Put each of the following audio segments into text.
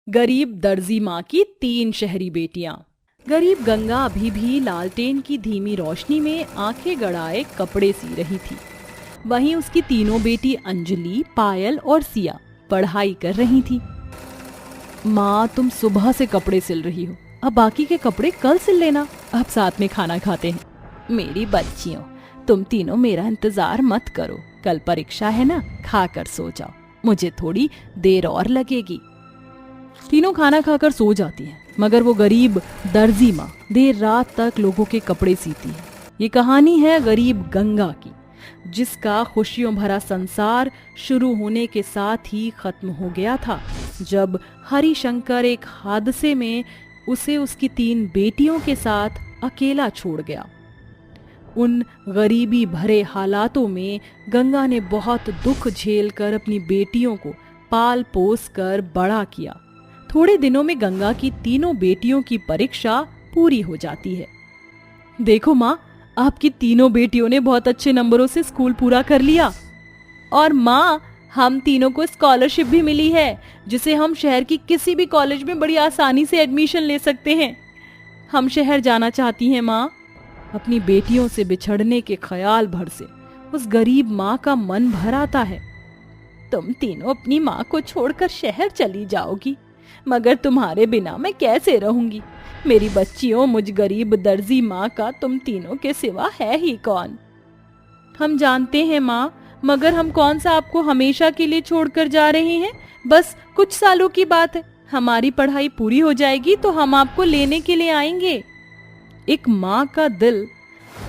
गरीब दर्जी माँ की 3 शहरी बेटियां। गरीब गंगा अभी भी लालटेन की धीमी रोशनी में आंखें गड़ाए कपड़े सी रही थी। वहीं उसकी तीनों बेटी अंजलि, पायल और सिया पढ़ाई कर रही थी। माँ, तुम सुबह से कपड़े सिल रही हो, अब बाकी के कपड़े कल सिल लेना, अब साथ में खाना खाते हैं। मेरी बच्चियों, तुम तीनों मेरा इंतजार मत करो, कल परीक्षा है ना, खाकर सो जाओ, मुझे थोड़ी देर और लगेगी। तीनों खाना खाकर सो जाती हैं, मगर वो गरीब दर्जी माँ देर रात तक लोगों के कपड़े सीती है। ये कहानी है गरीब गंगा की, जिसका खुशियों भरा संसार शुरू होने के साथ ही खत्म हो गया था, जब हरिशंकर एक हादसे में उसे उसकी 3 बेटियों के साथ अकेला छोड़ गया। उन गरीबी भरे हालातों में गंगा ने बहुत दुख झेलकर अपनी बेटियों को पाल पोस कर बड़ा किया। थोड़े दिनों में गंगा की तीनों बेटियों की परीक्षा पूरी हो जाती है। देखो माँ, आपकी तीनों बेटियों ने बहुत अच्छे नंबरों से स्कूल पूरा कर लिया। और माँ, हम तीनों को स्कॉलरशिप भी मिली है, जिसे हम शहर की किसी भी कॉलेज में बड़ी आसानी से एडमिशन ले सकते हैं। हम शहर जाना चाहती हैं माँ। अपनी बेटियों से बिछड़ने के ख्याल भर से उस गरीब माँ का मन भर आता है। तुम तीनों अपनी माँ को छोड़कर शहर चली जाओगी, मगर तुम्हारे बिना मैं कैसे रहूंगी? मेरी बच्चियों, मुझ गरीब दर्जी माँ का तुम तीनों के सिवा है ही कौन? हम जानते हैं माँ, मगर हम कौन सा आपको हमेशा के लिए छोड़कर जा रहे हैं? बस कुछ सालों की बात है, हमारी पढ़ाई पूरी हो जाएगी तो हम आपको लेने के लिए आएंगे। एक माँ का दिल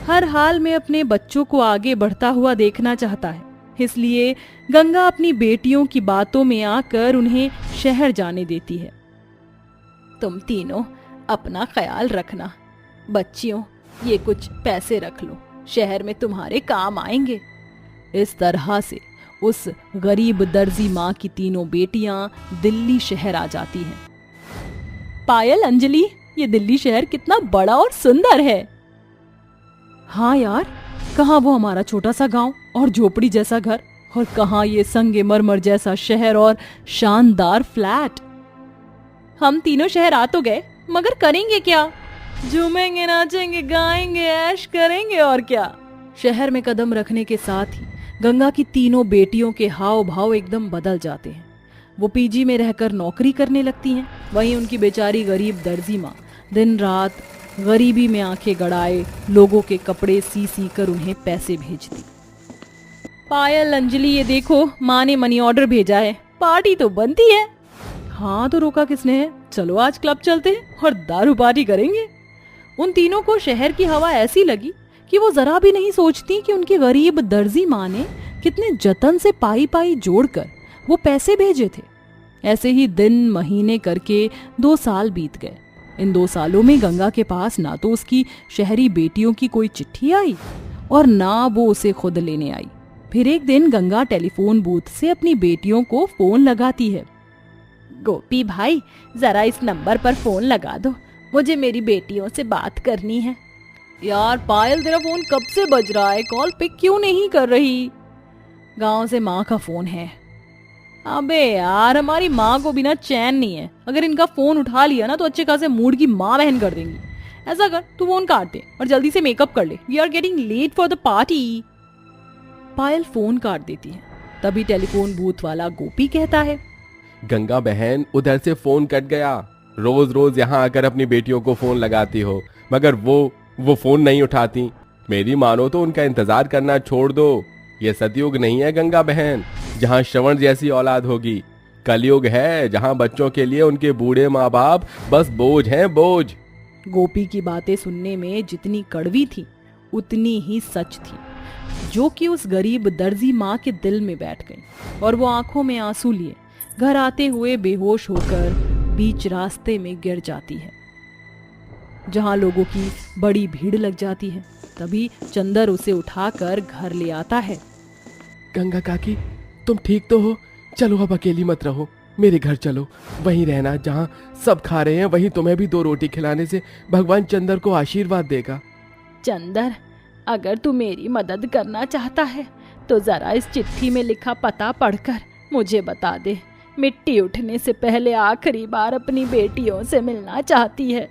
हर हाल में अपने बच्चों को आगे बढ़ता हुआ देखना चाहता है, इसलिए गंगा अपनी बेटियों की बातों में आकर उन्हें शहर जाने देती है। तुम तीनों अपना ख्याल रखना। बच्चियों, ये कुछ पैसे रख लो, शहर में तुम्हारे काम आएंगे। इस तरह से उस गरीब दर्जी माँ की तीनों बेटियां दिल्ली शहर आ जाती हैं। पायल, अंजलि, ये दिल्ली शहर कितना बड़ा और सुंदर है। हाँ यार, कहाँ वो हमारा छोटा सा गांव और झोपड़ी जैसा घर, और कहाँ ये संगमरमर जैसा शहर और शानदार फ्लैट। हम तीनों शहर आ तो गए, मगर करेंगे क्या? झूमेंगे, नाचेंगे, गाएंगे, ऐश करेंगे, और क्या। शहर में कदम रखने के साथ ही गंगा की तीनों बेटियों के हाव भाव एकदम बदल जाते हैं। वो पीजी में रहकर नौकरी करने लगती हैं। वहीं उनकी बेचारी गरीब दर्जी माँ दिन रात गरीबी में आंखें गड़ाए लोगों के कपड़े सी सी कर उन्हें पैसे भेजती। पायल, अंजलि, ये देखो, माँ ने मनी ऑर्डर भेजा है, पार्टी तो बनती है। हाँ, तो रोका किसने है? चलो आज क्लब चलते हैं और दारू पार्टी करेंगे। उन तीनों को शहर की हवा ऐसी लगी कि वो जरा भी नहीं सोचती कि उनकी गरीब दर्जी माँ ने कितने जतन से पाई पाई जोड़कर वो पैसे भेजे थे। ऐसे ही दिन महीने करके 2 साल बीत गए। इन 2 सालों में गंगा के पास ना तो उसकी शहरी बेटियों की कोई चिट्ठी आई और ना वो उसे खुद लेने आई। फिर एक दिन गंगा टेलीफोन बूथ से अपनी बेटियों को फोन लगाती है। गोपी भाई, जरा इस नंबर पर फोन लगा दो, मुझे मेरी बेटियों से बात करनी है। यार पायल, तेरा फोन कब से बज रहा है, कॉल पिक क्यों नहीं कर रही? गांव से माँ का फोन है। अबे यार, हमारी माँ को बिना चैन नहीं है, अगर इनका फोन उठा लिया ना तो अच्छे खासे मूड की माँ बहन कर देंगी। ऐसा कर, तू फोन काट दे और जल्दी से मेकअप कर ले, we are getting late for the party. Payal phone काट देती है। तभी टेलीफोन बूथ वाला गोपी कहता है, गंगा बहन, उधर से फोन कट गया। रोज रोज यहाँ आकर अपनी बेटियों को फोन लगाती हो, मगर वो फोन नहीं उठाती। मेरी मानो तो उनका इंतजार करना छोड़ दो। ये सतयुग नहीं है गंगा बहन, जहाँ श्रवण जैसी औलाद होगी। कलयुग है, जहाँ बच्चों के लिए उनके बूढ़े माँ बाप बस बोझ हैं, बोझ। गोपी की बातें सुनने में जितनी कड़वी थी उतनी ही सच थी, जो कि उस गरीब दर्जी माँ के दिल में बैठ गई, और वो आंखों में आंसू लिए घर आते हुए बेहोश होकर बीच रास्ते में गिर जाती है। जहाँ लोगों की बड़ी भीड़ लग जाती है, तभी चंदर उसे उठाकर घर ले आता है। गंगा काकी, तुम ठीक तो हो? चलो अब अकेली मत रहो, मेरे घर चलो, वहीं रहना जहाँ सब खा रहे हैं, वहीं तुम्हें भी 2 रोटी खिलाने से भगवान चंदर को आशीर्वाद देगा। चंदर, अगर तू मेरी मदद करना चाहता है तो जरा इस चिट्ठी में लिखा पता पढ़कर मुझे बता दे। मिट्टी उठने से पहले आखिरी बार अपनी बेटियों से मिलना चाहती है।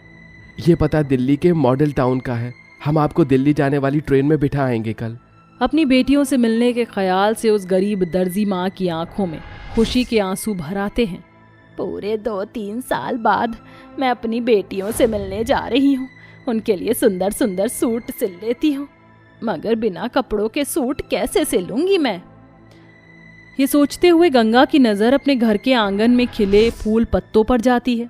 ये पता दिल्ली के मॉडल टाउन का है। हम आपको दिल्ली जाने वाली ट्रेन में बिठाएंगे कल। अपनी बेटियों से मिलने के ख्याल से उस गरीब दर्जी माँ की आंखों में खुशी के आंसू भर आते हैं। पूरे 2-3 साल बाद मैं अपनी बेटियों से मिलने जा रही हूँ। उनके लिए सुंदर सुंदर सूट सिल लेती हूँ, मगर बिना कपड़ों के सूट कैसे सिलूंगी मैं। ये सोचते हुए गंगा की नज़र अपने घर के आंगन में खिले फूल पत्तों पर जाती है,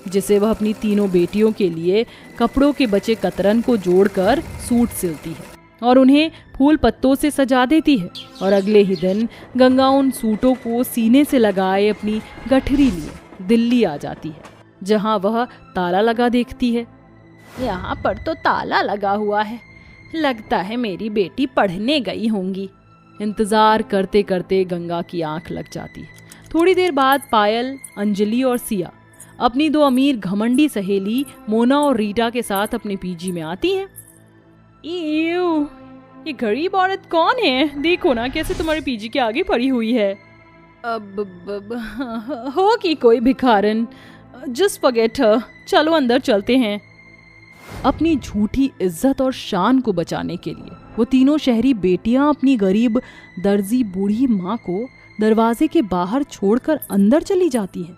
जिसे वह अपनी तीनों बेटियों के लिए कपड़ों के बचे कतरन को जोड़कर सूट सिलती है और उन्हें फूल पत्तों से सजा देती है। और अगले ही दिन गंगा उन सूटों को सीने से लगाए अपनी गठरी लिए दिल्ली आ जाती है, जहां वह ताला लगा देखती है। यहाँ पर तो ताला लगा हुआ है, लगता है मेरी बेटी पढ़ने गई होंगी। इंतजार करते करते गंगा की आंख लग जाती है। थोड़ी देर बाद पायल, अंजलि और सिया अपनी 2 अमीर घमंडी सहेली मोना और रीटा के साथ अपने पीजी में आती हैं। ये गरीब औरत कौन है? देखो ना कैसे तुम्हारे पीजी के आगे पड़ी हुई है। होगी कोई भिखारन। जस्ट फॉरगेट हर। चलो अंदर चलते हैं। अपनी झूठी इज्जत और शान को बचाने के लिए वो तीनों शहरी बेटियां अपनी गरीब दर्जी बूढ़ी माँ को दरवाजे के बाहर छोड़कर अंदर चली जाती हैं।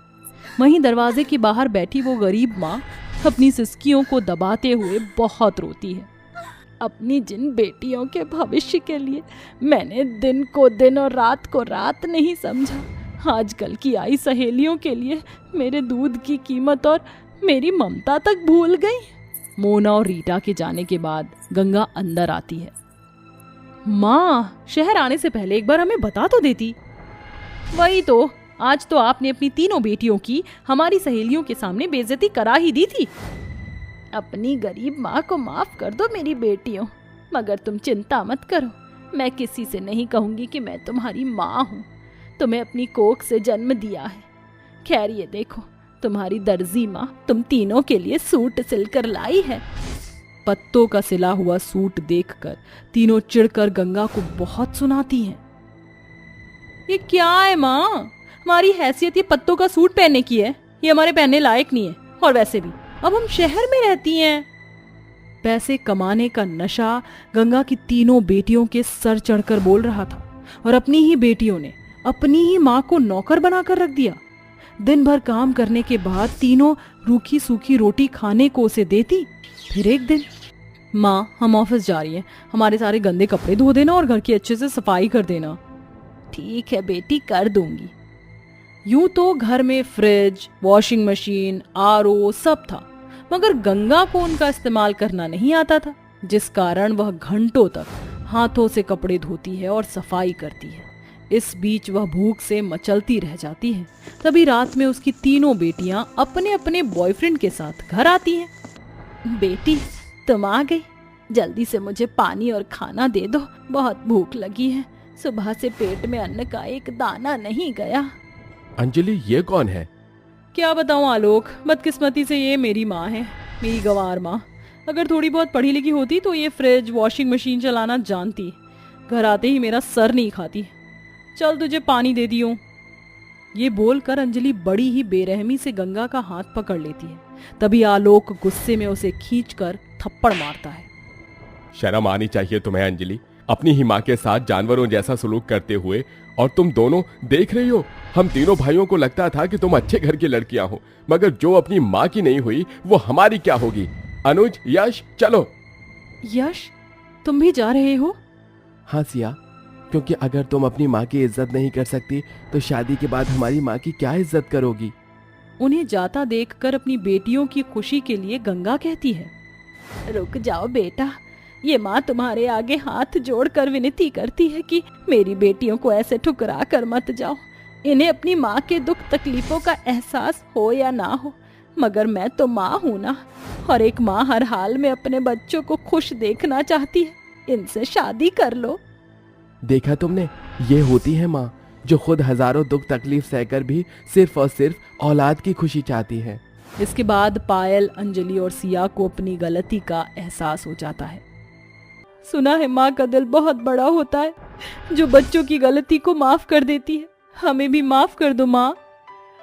वहीं दरवाजे के बाहर बैठी वो गरीब माँ अपनी सिसकियों को दबाते हुए बहुत रोती है। अपनी जिन बेटियों के भविष्य के लिए मैंने दिन को दिन और रात को रात नहीं समझा, आजकल की आई सहेलियों के लिए मेरे दूध की कीमत और मेरी ममता तक भूल गई। मोना और रीटा के जाने के बाद गंगा अंदर आती है। माँ, शहर आने से पहले एक बार हमें बता तो देती। वही तो, आज तो आपने अपनी तीनों बेटियों की हमारी सहेलियों के सामने बेइज्जती करा ही दी थी। अपनी गरीब माँ को माफ कर दो मेरी बेटियों, मगर तुम चिंता मत करो, मैं किसी से नहीं कहूंगी कि मैं तुम्हारी माँ हूँ। तुम्हें अपनी कोख से जन्म दिया है। खैर ये देखो, तुम्हारी दर्जी माँ तुम तीनों के लिए सूट सिलकर लाई है। पत्तों का सिला हुआ सूट देखकर तीनों चिढ़कर गंगा को बहुत सुनाती हैं। ये क्या है माँ? हमारी हैसियत ये पत्तों का सूट पहनने की है? ये हमारे पहनने लायक नहीं है। और वैसे भी अब हम शहर में रहती हैं। पैसे कमाने का नशा गंगा की तीनों बेटियों के सर चढ़कर बोल रहा था और अपनी ही बेटियों ने अपनी ही माँ को नौकर बनाकर रख दिया। दिन भर काम करने के बाद तीनों रूखी सूखी रोटी खाने को उसे देती। फिर एक दिन, माँ हम ऑफिस जा रही हैं, हमारे सारे गंदे कपड़े धो देना और घर की अच्छे से सफाई कर देना। ठीक है बेटी, कर दूंगी। यूं तो घर में फ्रिज, वॉशिंग मशीन, आरओ सब था, मगर गंगा को उनका इस्तेमाल करना नहीं आता था, जिस कारण वह घंटों तक हाथों से कपड़े धोती है और सफाई करती है। इस बीच वह भूख से मचलती रह जाती है। तभी रात में उसकी तीनों बेटियां अपने अपने बॉयफ्रेंड के साथ घर आती हैं। बेटी तुम आ गई, जल्दी से मुझे पानी और खाना दे दो, बहुत भूख लगी है। सुबह से पेट में अन्न का एक दाना नहीं गया। अंजलि, ये कौन है? क्या बताऊं आलोक, बदकिस्मती से ये मेरी माँ है, मेरी गंवार माँ। अगर थोड़ी बहुत पढ़ी लिखी होती तो ये फ्रिज, वॉशिंग मशीन चलाना जानती। घर आते ही मेरा सर नहीं खाती। चल तुझे पानी दे दी हूँ। ये बोलकर अंजलि बड़ी ही बेरहमी से गंगा का हाथ पकड़ लेती है। तभी आलोक गुस्से में उसे खींचकर थप्पड़ मारता है। शर्म आनी चाहिए तुम्हें अंजलि, अपनी ही माँ के साथ जानवरों जैसा सलूक करते हुए। और तुम दोनों देख रही हो, हम तीनों भाइयों को लगता था कि तुम अच्छे घर की लड़कियां हो, मगर जो अपनी माँ की नहीं हुई वो हमारी क्या होगी। अनुज, यश, चलो। यश, तुम भी जा रहे हो? हाँ सिया, क्योंकि अगर तुम अपनी माँ की इज्जत नहीं कर सकती तो शादी के बाद हमारी माँ की क्या इज्जत करोगी। उन्हें जाता देखकर अपनी बेटियों की खुशी के लिए गंगा कहती है, रुक जाओ बेटा, ये माँ तुम्हारे आगे हाथ जोड़कर विनती करती है कि मेरी बेटियों को ऐसे ठुकरा कर मत जाओ। इन्हें अपनी माँ के दुख तकलीफों का एहसास हो या ना हो, मगर मैं तो माँ हूँ ना, और एक माँ हर हाल में अपने बच्चों को खुश देखना चाहती है। इनसे शादी कर लो। देखा तुमने, ये होती है माँ जो खुद हजारों दुख तकलीफ सहकर भी सिर्फ और सिर्फ औलाद की खुशी चाहती है। इसके बाद पायल, अंजलि और सिया को अपनी गलती का एहसास हो जाता है। सुना है माँ का दिल बहुत बड़ा होता है, जो बच्चों की गलती को माफ कर देती है। हमें भी माफ कर दो माँ।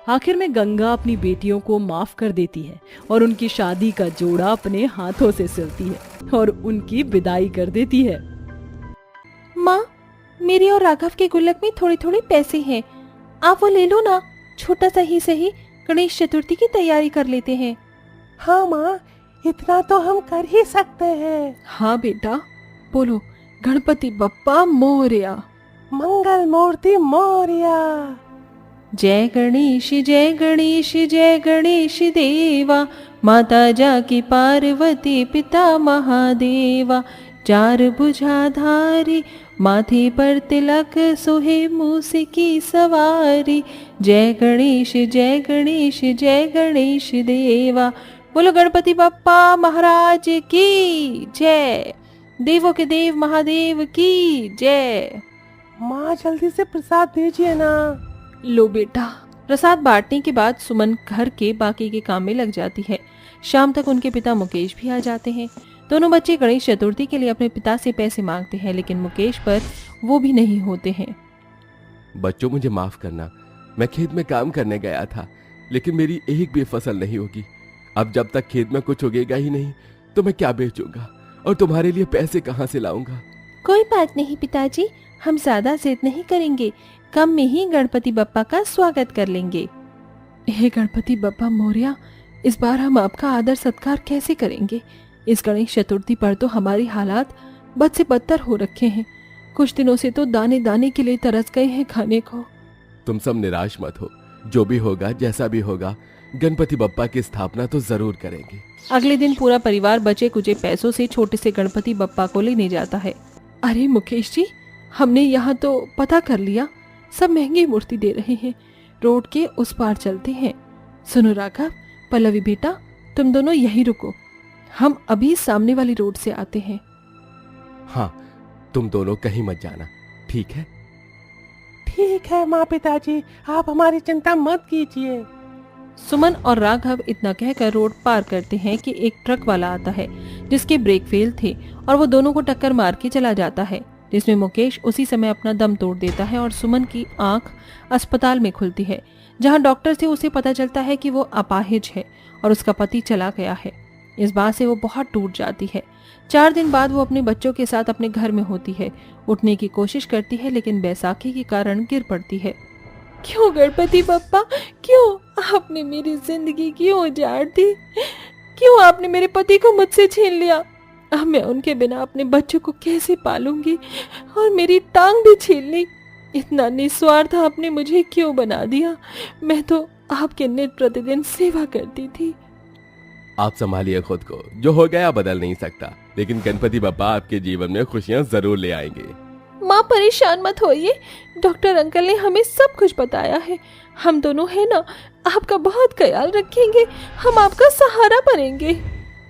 आखिर में गंगा अपनी बेटियों को माफ कर देती है और उनकी शादी का जोड़ा अपने हाथों से सिलती है और उनकी विदाई कर देती है। माँ, मेरे और राघव के गुल्लक में थोड़े थोड़े पैसे हैं, आप वो ले लो ना। छोटा सा ही सही, गणेश चतुर्थी की तैयारी कर लेते हैं। हाँ माँ, इतना तो हम कर ही सकते हैं। हाँ बेटा, बोलो गणपति बप्पा मोरया। मंगल मूर्ति मोरया। जय गणेश जय गणेश जय गणेश देवा, माता जाकी पार्वती पिता महादेवा। चार भुजाधारी माथे पर तिलक, सोहे मूस की सवारी। जय गणेश जय गणेश जय गणेश देवा। बोलो गणपति बप्पा महाराज की जय। देवों के देव महादेव की जय। माँ जल्दी से प्रसाद दीजिए ना। लो बेटा। प्रसाद बांटने के बाद सुमन घर के बाकी के काम में लग जाती है। शाम तक उनके पिता मुकेश भी आ जाते हैं। दोनों बच्चे गणेश चतुर्थी के लिए अपने पिता से पैसे मांगते हैं, लेकिन मुकेश पर वो भी नहीं होते हैं। बच्चों, मुझे माफ करना, मैं खेत में काम करने गया था, लेकिन मेरी एक भी फसल नहीं होगी। अब जब तक खेत में कुछ उगेगा ही नहीं तो मैं क्या बेचूंगा और तुम्हारे लिए पैसे कहाँ से लाऊंगा। कोई बात नहीं पिताजी, हम ज्यादा जिद नहीं करेंगे, कम में ही गणपति बप्पा का स्वागत कर लेंगे। हे गणपति बप्पा मोरया, इस बार हम आपका आदर सत्कार कैसे करेंगे? इस गणेश चतुर्थी पर तो हमारी हालात बद से बदतर हो रखे हैं। कुछ दिनों से तो दाने दाने के लिए तरस गए हैं खाने को। तुम सब निराश मत हो, जो भी होगा जैसा भी होगा, गणपति बप्पा की स्थापना तो जरूर करेंगे। अगले दिन पूरा परिवार बचे कुचे पैसों से छोटे से गणपति बप्पा को लेने जाता है। अरे मुकेश जी, हमने यहाँ तो पता कर लिया, सब महंगी मूर्ति दे रहे हैं, रोड के उस पार चलते हैं। सुनो राघव, पल्लवी बेटा, तुम दोनों यहीं रुको, हम अभी सामने वाली रोड से आते हैं। हाँ, तुम दोनों कहीं मत जाना, ठीक है? ठीक है माँ पिताजी, आप हमारी चिंता मत कीजिए। सुमन और राघव इतना कहकर रोड पार करते हैं कि एक ट्रक वाला आता है जिसके ब्रेक फेल थे और वो दोनों को टक्कर मार के चला जाता है, जिसमें मुकेश उसी समय अपना दम तोड़ देता है और सुमन की आंख अस्पताल में खुलती है, जहां डॉक्टर से उसे पता चलता है कि वो अपाहिज है और उसका पति चला गया है। इस बात से वो बहुत टूट जाती है। 4 दिन बाद वो अपने बच्चों के साथ अपने घर में होती है, उठने की कोशिश करती है लेकिन बैसाखी के कारण गिर पड़ती है। क्यों गणपति बप्पा, क्यों आपने मेरी जिंदगी क्यों उजाड़ दी? क्यों आपने मेरे पति को मुझसे छीन लिया? अब मैं उनके बिना अपने बच्चों को कैसे पालूंगी? और मेरी टांग भी छीन ली। इतना निस्वार्थ आपने मुझे क्यों बना दिया? मैं तो आपके नित प्रतिदिन सेवा करती थी। आप संभालिए खुद को, जो हो गया बदल नहीं सकता, लेकिन गणपति बप्पा आपके जीवन में खुशियां जरूर ले आएंगे। माँ परेशान मत होइए, डॉक्टर अंकल ने हमें सब कुछ बताया है। हम दोनों है ना, आपका बहुत ख्याल रखेंगे, हम आपका सहारा बनेंगे।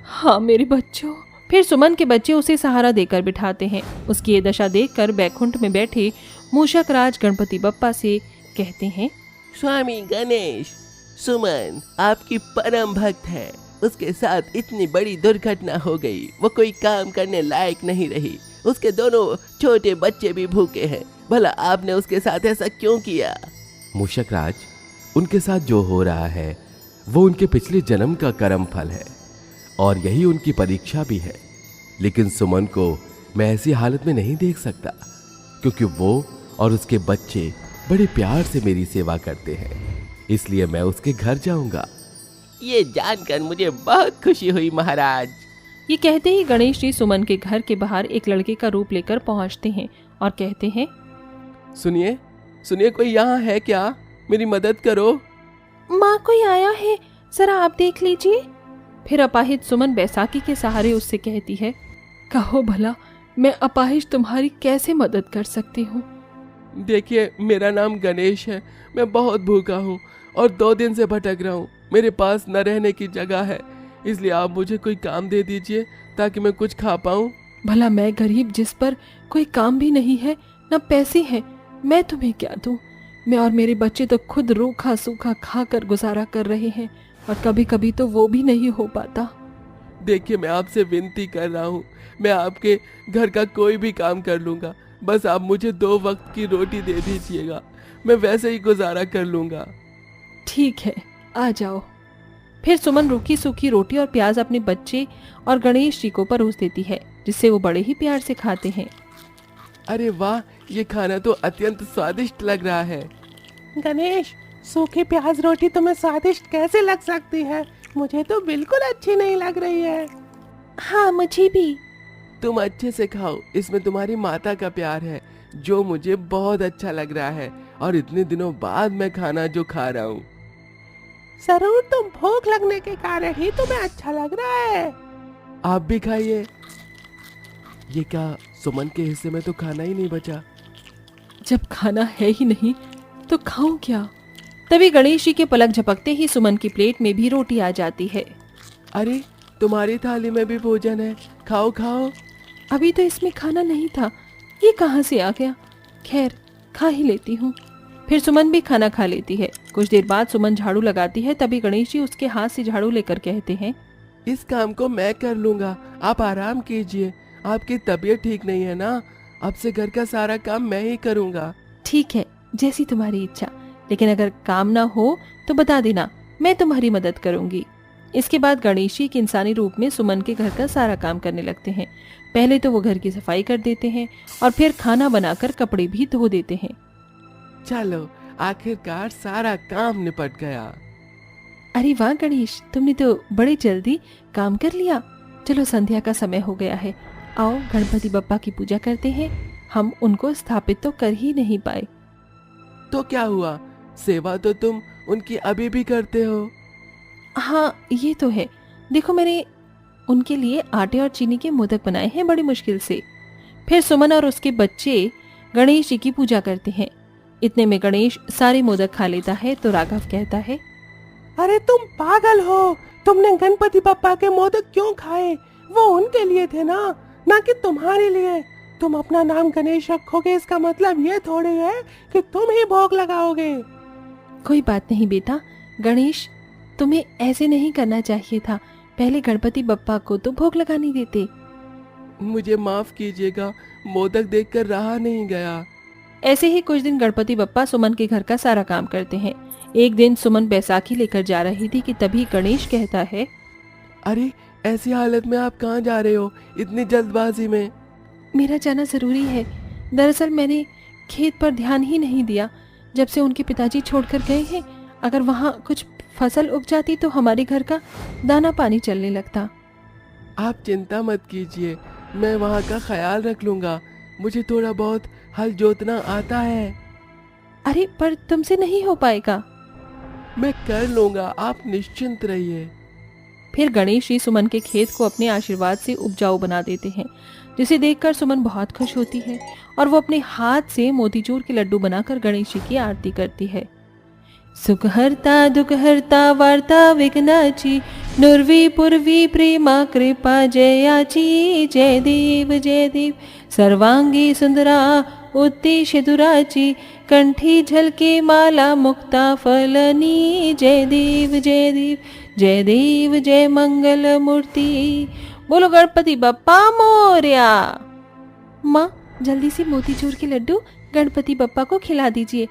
हाँ मेरे बच्चों। फिर सुमन के बच्चे उसे सहारा देकर बिठाते हैं। उसकी ये दशा देखकर बैकुंठ में बैठे मूषक राज गणपति बप्पा से कहते हैं, स्वामी गणेश, सुमन आपकी परम भक्त है, उसके साथ इतनी बड़ी दुर्घटना हो गई, वो कोई काम करने लायक नहीं रही, उसके दोनों छोटे बच्चे भी भूखे हैं, भला आपने उसके साथ ऐसा क्यों किया? मूषक राज, उनके साथ जो हो रहा है वो उनके पिछले जन्म का कर्म फल है और यही उनकी परीक्षा भी है। लेकिन सुमन को मैं ऐसी हालत में नहीं देख सकता, क्योंकि वो और उसके बच्चे बड़े प्यार से मेरी सेवा करते हैं, इसलिए मैं उसके घर जाऊंगा। ये जानकर मुझे बहुत खुशी हुई महाराज। ये कहते ही गणेश जी सुमन के घर के बाहर एक लड़के का रूप लेकर पहुंचते हैं और कहते हैं, सुनिए सुनिए, कोई यहाँ है क्या? मेरी मदद करो। माँ कोई आया है, जरा आप देख लीजिए। फिर अपाहिज सुमन बैसाखी के सहारे उससे कहती है, कहो भला मैं अपाहिज तुम्हारी कैसे मदद कर सकती हूँ? देखिए, मेरा नाम गणेश है, मैं बहुत भूखा हूँ और 2 दिन से भटक रहा हूँ, मेरे पास न रहने की जगह है, इसलिए आप मुझे कोई काम दे दीजिए ताकि मैं कुछ खा पाऊँ। भला मैं गरीब जिस पर कोई काम भी नहीं है, न पैसे हैं, मैं तुम्हें क्या दूं? मैं और मेरे बच्चे तो खुद रूखा सूखा खाकर गुजारा कर रहे हैं और कभी कभी तो वो भी नहीं हो पाता। देखिए, मैं आपसे विनती कर रहा हूँ, मैं आपके घर का कोई भी काम कर लूँगा, बस आप मुझे 2 वक्त की रोटी दे दीजिएगा, मैं वैसे ही गुजारा कर लूँगा। ठीक है, आ जाओ। फिर सुमन रूखी सूखी रोटी और प्याज अपने बच्चे और गणेश जी को परोस देती है, जिससे वो बड़े ही प्यार से खाते हैं। अरे वाह, ये खाना तो अत्यंत स्वादिष्ट लग रहा है। गणेश, सूखी प्याज रोटी तुम्हें स्वादिष्ट कैसे लग सकती है? मुझे तो बिल्कुल अच्छी नहीं लग रही है। हाँ, मुझे भी। तुम अच्छे से खाओ, इसमें तुम्हारी माता का प्यार है जो मुझे बहुत अच्छा लग रहा है, और इतने दिनों बाद मैं खाना जो खा रहा हूँ। जरूर तुम भूख लगने के कारण ही तुम्हें अच्छा लग रहा है। आप भी खाइए। ये क्या, सुमन के हिस्से में तो खाना ही नहीं बचा। जब खाना है ही नहीं तो खाऊं क्या? तभी गणेश जी के पलक झपकते ही सुमन की प्लेट में भी रोटी आ जाती है। अरे, तुम्हारी थाली में भी भोजन है, खाओ खाओ। अभी तो इसमें खाना नहीं था, ये कहाँ से आ गया? खैर, खा ही लेती हूँ। फिर सुमन भी खाना खा लेती है। कुछ देर बाद सुमन झाड़ू लगाती है, तभी गणेश जी उसके हाथ से झाड़ू लेकर कहते हैं, इस काम को मैं कर लूंगा, आप आराम कीजिए। आपकी तबीयत ठीक नहीं है ना? अब से घर का सारा काम मैं ही करूंगा। ठीक है, जैसी तुम्हारी इच्छा, लेकिन अगर काम ना हो तो बता देना, मैं तुम्हारी मदद करूंगी। इसके बाद गणेश जी एक इंसानी रूप में सुमन के घर का सारा काम करने लगते हैं। पहले तो वो घर की सफाई कर देते हैं और फिर खाना बनाकर कपड़े भी धो देते हैं। चलो, आखिरकार सारा काम निपट गया। अरे वाह गणेश, तुमने तो बड़े जल्दी काम कर लिया। चलो, संध्या का समय हो गया है, आओ गणपति बप्पा की पूजा करते हैं। हम उनको स्थापित तो कर ही नहीं पाए। तो क्या हुआ, सेवा तो तुम उनकी अभी भी करते हो। हाँ, ये तो है। देखो, मैंने उनके लिए आटे और चीनी के मोदक बनाए हैं बड़ी मुश्किल से। फिर सुमन और उसके बच्चे गणेश जी की पूजा करते हैं। इतने में गणेश सारे मोदक खा लेता है तो राघव कहता है, अरे तुम पागल हो, तुमने गणपति बप्पा के मोदक क्यों खाए? वो उनके लिए थे ना कि तुम्हारे लिए। तुम अपना नाम गणेश रखोगे, इसका मतलब ये थोड़ी है कि तुम ही भोग लगाओगे। कोई बात नहीं बेटा, गणेश तुम्हें ऐसे नहीं करना चाहिए था। पहले गणपति बप्पा को तो भोग लगाने देते। मुझे माफ कीजिएगा, मोदक देखकर रहा नहीं गया। ऐसे ही कुछ दिन गणपति बप्पा सुमन के घर का सारा काम करते हैं। एक दिन सुमन बैसाखी लेकर जा रही थी कि तभी गणेश कहता है, अरे, ऐसी हालत में आप कहाँ जा रहे हो, इतनी जल्दबाजी में? मेरा जाना जरूरी है। दरअसल मैंने खेत पर ध्यान ही नहीं दिया जब से उनके पिताजी छोड़कर गए हैं। अगर वहाँ कुछ फसल उग जाती तो हमारे घर का दाना पानी चलने लगता। आप चिंता मत कीजिए, मैं वहाँ का ख्याल रख लूंगा। मुझे थोड़ा बहुत हल जोतना आता है। अरे पर तुमसे नहीं हो पाएगा। मैं कर लूंगा, आप निश्चिंत रहिए। फिर गणेश जी सुमन के खेत को अपने आशीर्वाद से उपजाऊ बना देते हैं, जिसे देखकर सुमन बहुत खुश होती है और वो अपने हाथ से मोतीचूर के लड्डू बनाकर गणेश जी की आरती करती है। सुख हरता दुख हरता वार्ता विघ्नाची, नुर्वी पूर्वी प्रेमा कृपा जयाची। जय देव सर्वांगी सुंदरा उत्तिश दुराची, कंठी झलके माला मुक्ता फलनी। जय देव जय मंगल मूर्ति। बोलो गणपति बप्पा मोरया। माँ, जल्दी से मोतीचूर के लड्डू गणपति बप्पा को खिला दीजिए,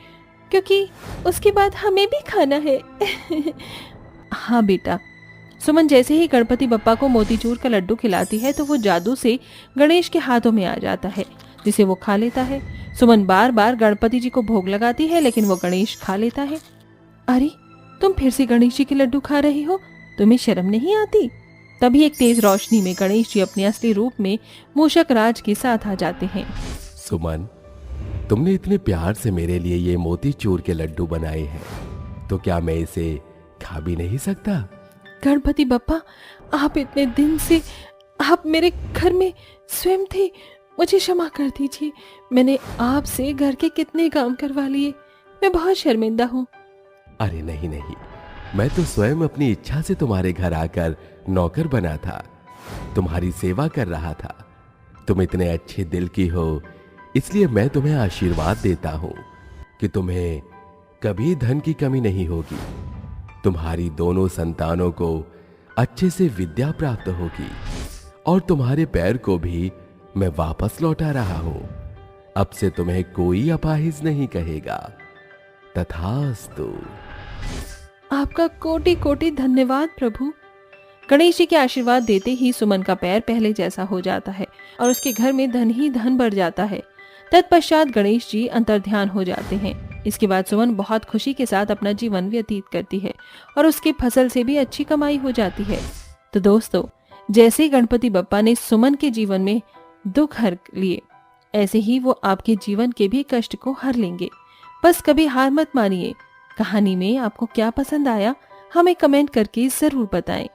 क्योंकि उसके बाद हमें भी खाना है। हाँ बेटा। सुमन जैसे ही गणपति बप्पा को मोतीचूर का लड्डू खिलाती है तो वो जादू से गणेश के हाथों में आ जाता है, जिसे वो खा लेता है। सुमन बार बार गणपति जी को भोग लगाती है, लेकिन वो गणेश खा लेता है। अरे, तुम फिर से गणेश जी के लड्डू खा रही हो, तुम्हें शर्म नहीं आती? तभी एक तेज रोशनी में गणेश जी अपने असली रूप में मूषक राज के साथ आ जाते हैं। सुमन, तुमने इतने प्यार से मेरे लिए ये मोतीचूर के लड्डू बनाए हैं, तो क्या मैं इसे खा भी नहीं सकता? गणपति बप्पा, आप इतने दिन से आप मेरे घर में स्वयं थे, मुझे क्षमा कर दीजिए। मैंने आपसे घर के कितने काम करवा लिए, मैं बहुत शर्मिंदा हूँ। अरे नहीं, मैं तो स्वयं अपनी इच्छा से तुम्हारे घर आकर नौकर बना था, तुम्हारी सेवा कर रहा था। तुम इतने अच्छे दिल की हो, इसलिए मैं तुम्हें आशीर्वाद देता हूँ कि तुम्हें कभी धन की कमी नहीं होगी। तुम्हारी दोनों संतानों को अच्छे से विद्या प्राप्त होगी और तुम्हारे पैर को भी मैं वापस लौटा रहा हूं। अब से तुम्हें कोई अपाहिज नहीं कहेगा। तथास्तु। आपका कोटि कोटि धन्यवाद प्रभु। गणेश जी के आशीर्वाद देते ही सुमन का पैर पहले जैसा हो जाता है और उसके घर में धन ही धन बढ़ जाता है। तत्पश्चात गणेश जी अंतर्ध्यान हो जाते हैं। इसके बाद सुमन बहुत खुशी के साथ अपना जीवन व्यतीत करती है और उसकी फसल से भी अच्छी कमाई हो जाती है। तो दोस्तों, जैसे गणपति बप्पा ने सुमन के जीवन में दुख हर लिए, ऐसे ही वो आपके जीवन के भी कष्ट को हर लेंगे। बस कभी हार मत मानिए। कहानी में आपको क्या पसंद आया हमें कमेंट करके जरूर बताएं।